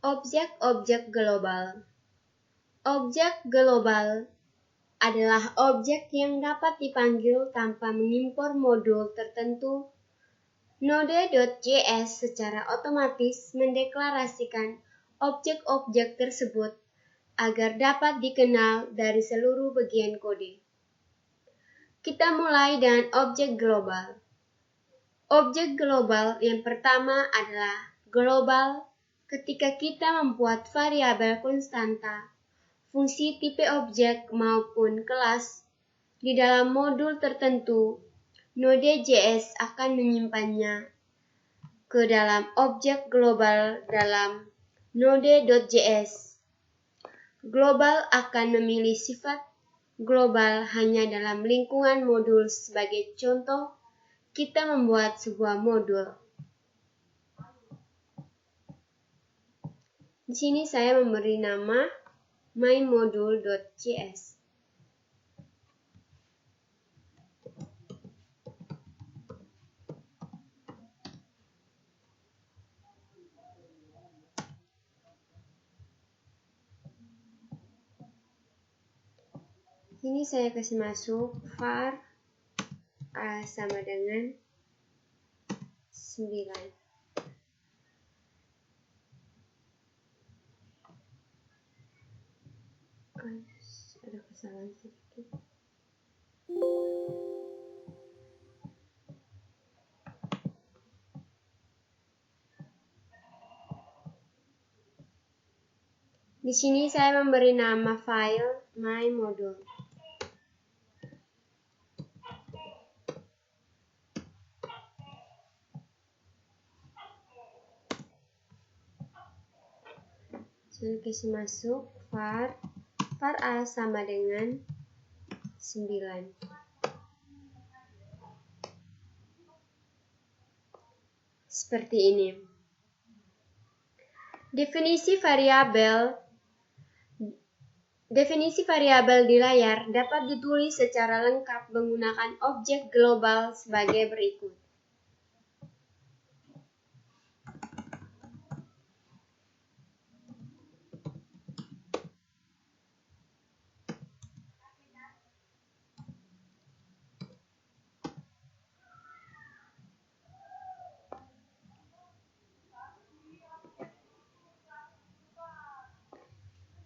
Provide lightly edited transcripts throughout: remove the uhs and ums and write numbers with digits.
Objek-objek global. Objek global adalah objek yang dapat dipanggil tanpa mengimpor modul tertentu. Node.js secara otomatis mendeklarasikan objek-objek tersebut agar dapat dikenal dari seluruh bagian kode. Kita mulai dengan objek global. Objek global yang pertama adalah global ketika kita membuat variabel konstanta, fungsi tipe objek maupun kelas di dalam modul tertentu. Node.js akan menyimpannya ke dalam objek global dalam node.js. Global akan memilih sifat global hanya dalam lingkungan modul. Sebagai contoh, kita membuat sebuah modul. Di sini saya memberi nama myModule.js. Sini saya kasih masuk var a sama dengan 9. Ada kesalahan sedikit. Di sini saya memberi nama file myModule. Saya kasih masuk var a sama dengan 9. Seperti ini. Definisi variabel di layar dapat ditulis secara lengkap menggunakan objek global sebagai berikut.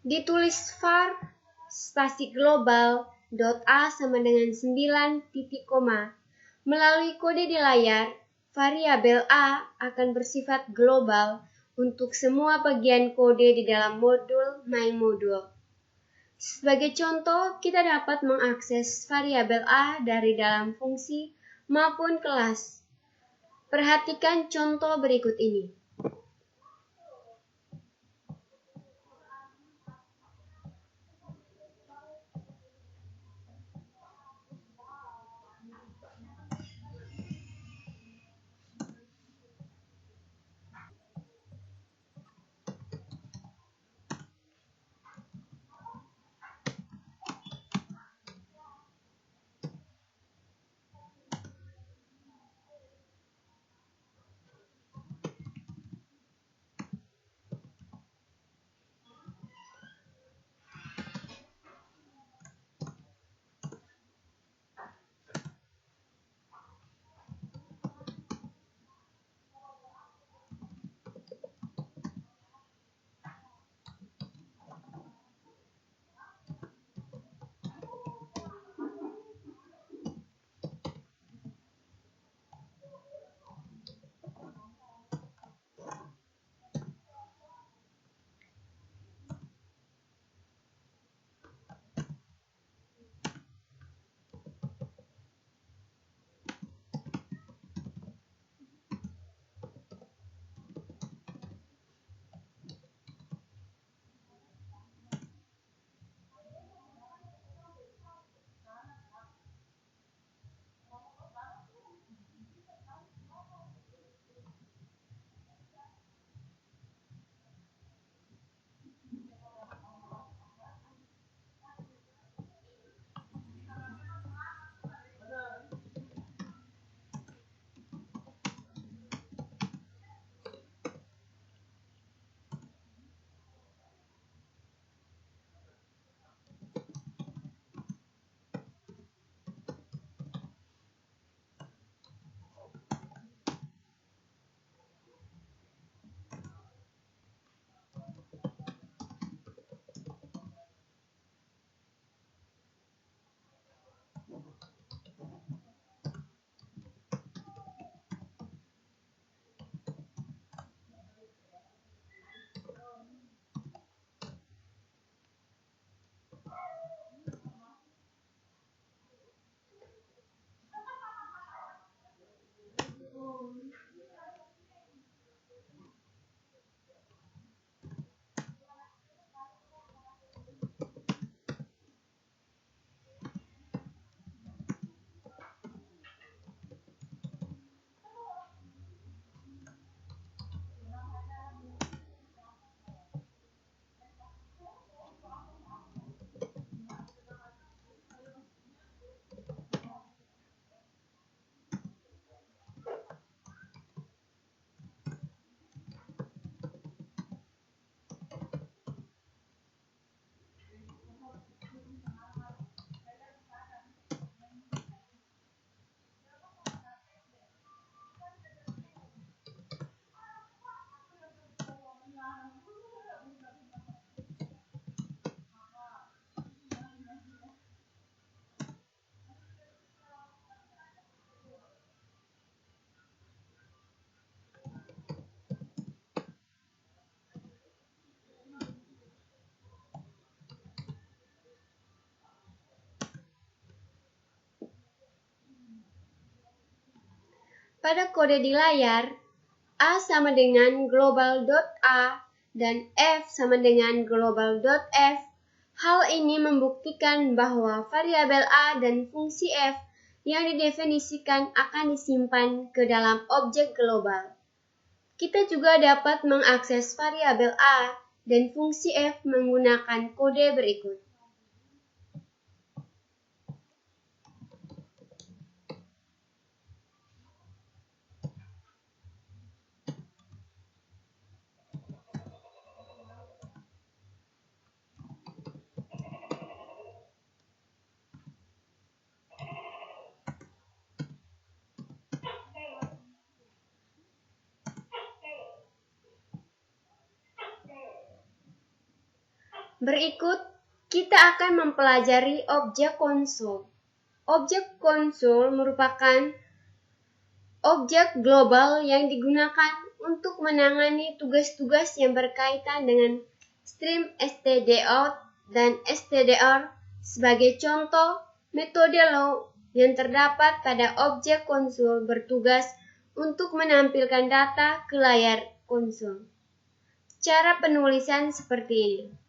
Ditulis var spasi global .a sama dengan 9 titik koma. Melalui kode di layar, variabel a akan bersifat global untuk semua bagian kode di dalam modul myModule. Sebagai contoh, kita dapat mengakses variabel a dari dalam fungsi maupun kelas. Perhatikan contoh berikut ini. Pada kode di layar, A sama dengan global.a dan F sama dengan global.f. Hal ini membuktikan bahwa variabel A dan fungsi F yang didefinisikan akan disimpan ke dalam objek global. Kita juga dapat mengakses variabel A dan fungsi F menggunakan kode berikut. Berikut, kita akan mempelajari objek konsol. Objek konsol merupakan objek global yang digunakan untuk menangani tugas-tugas yang berkaitan dengan stream stdout dan stdr. Sebagai contoh, metode load yang terdapat pada objek konsol bertugas untuk menampilkan data ke layar konsol. Cara penulisan seperti ini.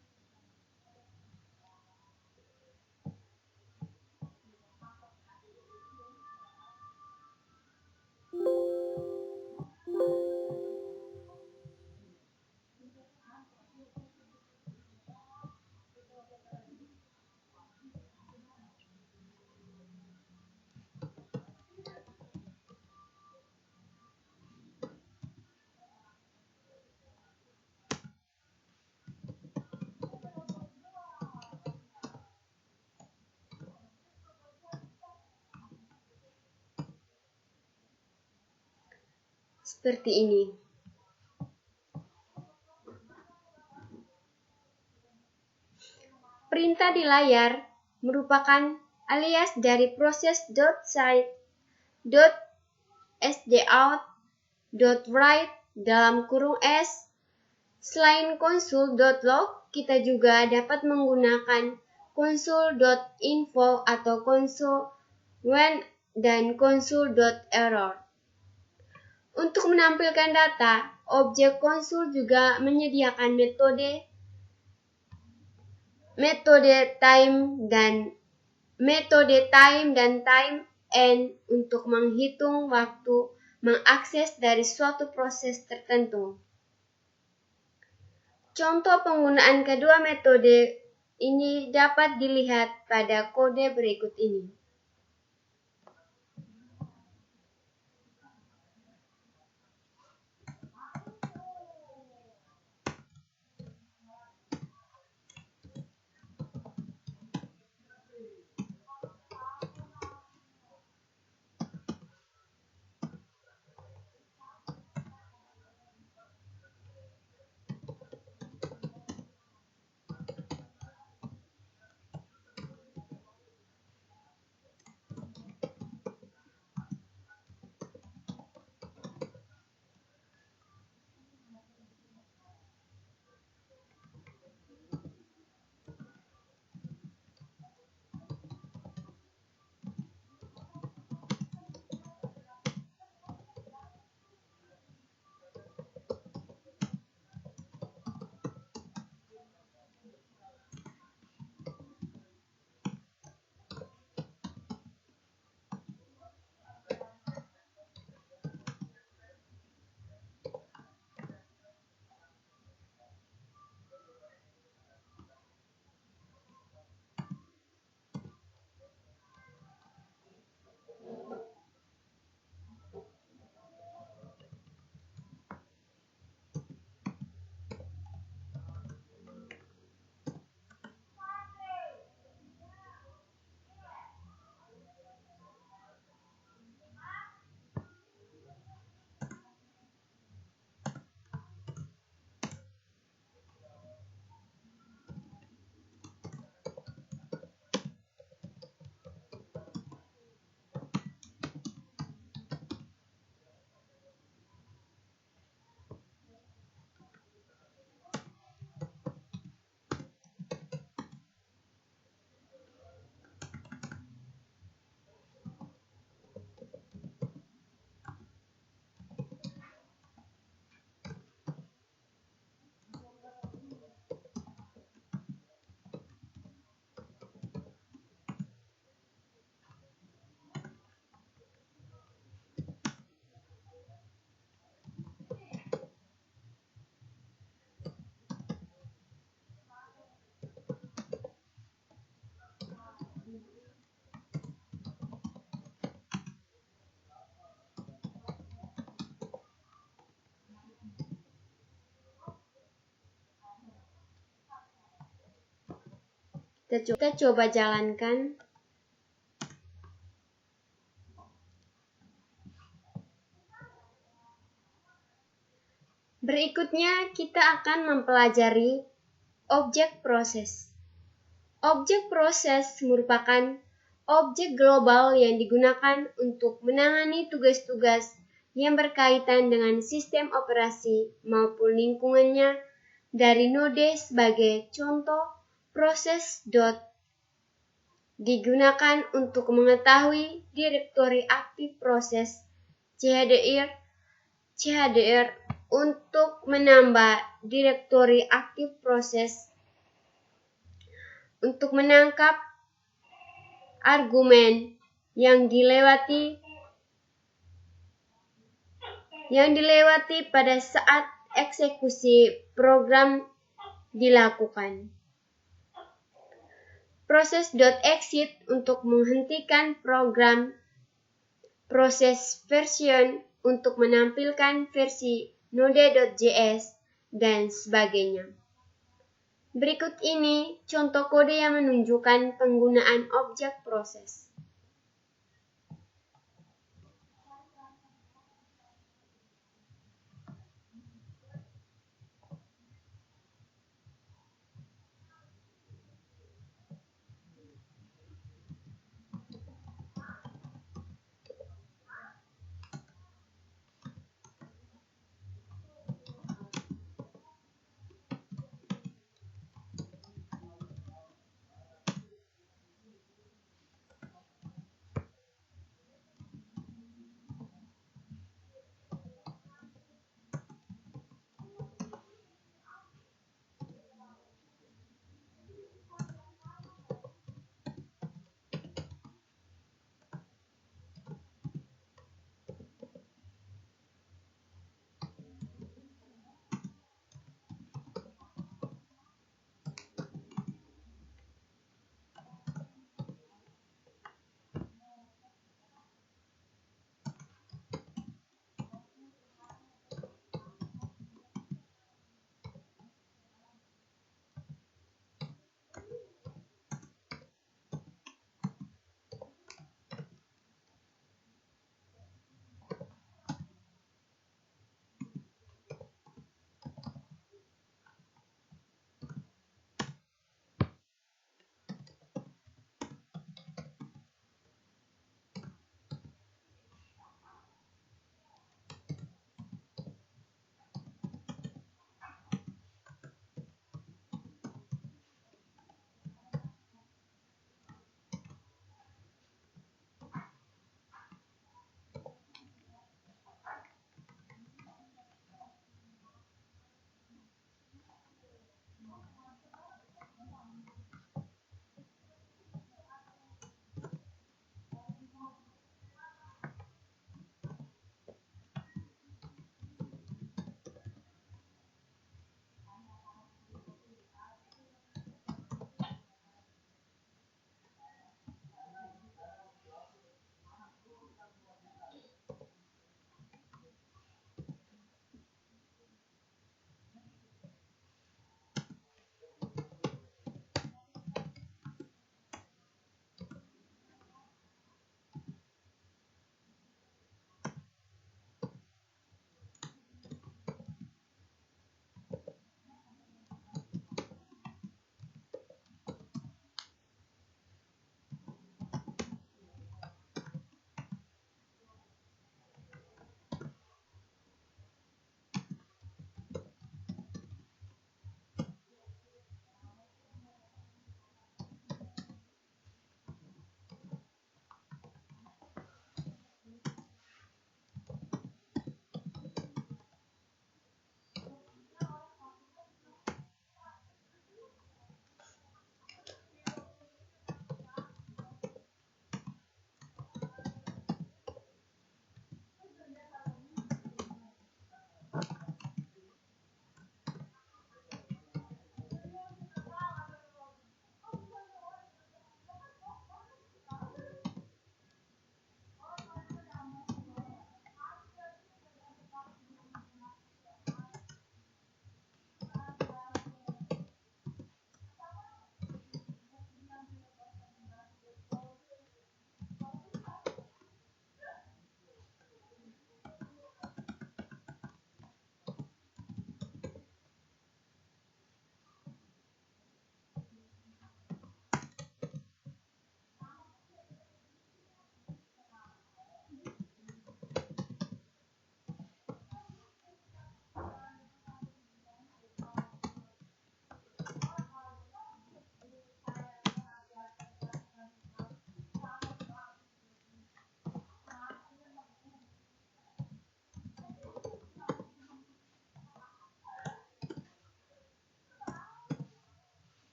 Seperti ini. Perintah di layar merupakan alias dari proses .site.sdout.write dalam kurung S. Selain console.log, kita juga dapat menggunakan console.info atau console.when dan console.error. Untuk menampilkan data, objek konsol juga menyediakan metode time dan time end untuk menghitung waktu mengakses dari suatu proses tertentu. Contoh penggunaan kedua metode ini dapat dilihat pada kode berikut ini. Kita coba jalankan. Berikutnya kita akan mempelajari objek proses. Objek proses merupakan objek global yang digunakan untuk menangani tugas-tugas yang berkaitan dengan sistem operasi maupun lingkungannya. Dari Node sebagai contoh, proses digunakan untuk mengetahui direktori aktif proses CHDR untuk menambah direktori aktif proses, untuk menangkap argumen yang dilewati pada saat eksekusi program dilakukan. Proses.exit untuk menghentikan program, proses version untuk menampilkan versi Node.js, dan sebagainya. Berikut ini contoh kode yang menunjukkan penggunaan objek proses.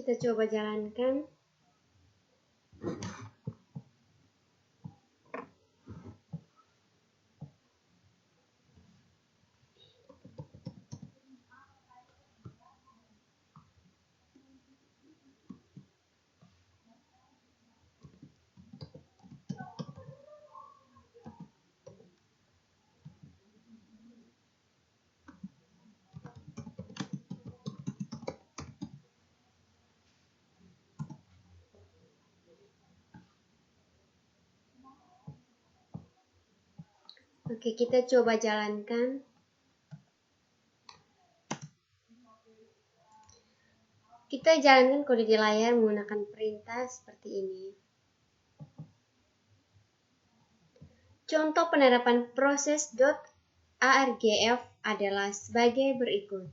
Kita coba jalankan. Oke, kita coba jalankan. Kita jalankan kode di layar menggunakan perintah seperti ini. Contoh penerapan proses .argf adalah sebagai berikut.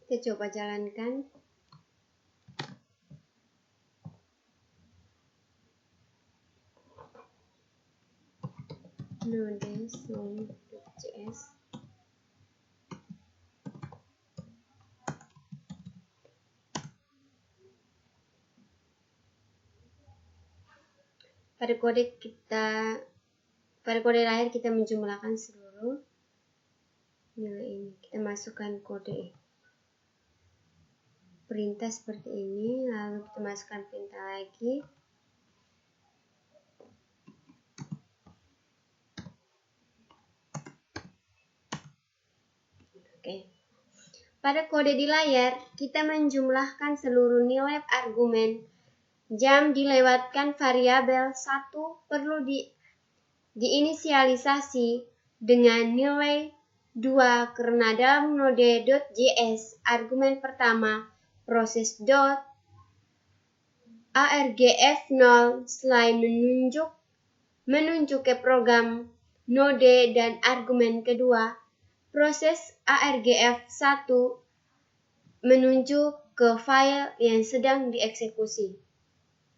Kita coba jalankan. Node.js. Pada kode layar kita menjumlahkan seluruh nilai ini. Kita masukkan kode perintah seperti ini, lalu kita masukkan perintah lagi. Oke. Pada kode di layar, kita menjumlahkan seluruh nilai argumen. Jam dilewatkan variabel 1 perlu diinisialisasi dengan nilai 2 karena dalam node.js argumen pertama proses .argf0 selain menunjuk ke program node dan argumen kedua, proses argf1 menunjuk ke file yang sedang dieksekusi.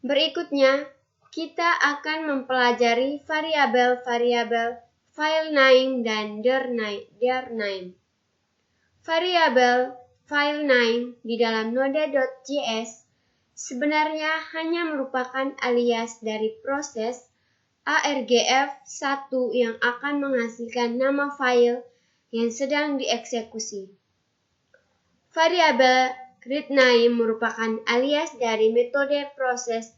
Berikutnya, kita akan mempelajari variabel-variabel filename dan dirname. Variabel filename di dalam node.js sebenarnya hanya merupakan alias dari proses argf1 yang akan menghasilkan nama file yang sedang dieksekusi. Variabel readName merupakan alias dari metode proses.cyd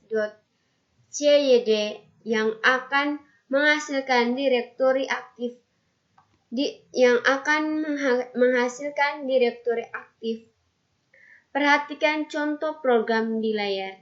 yang akan menghasilkan direktori aktif Perhatikan contoh program di layar.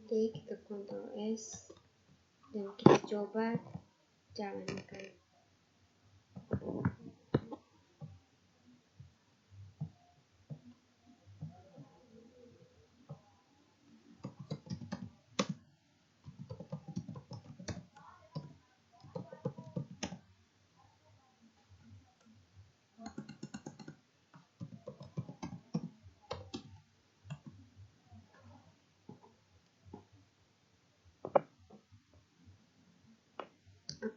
Oke, kita Ctrl S dan kita coba jalankan.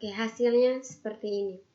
Oke, hasilnya seperti ini.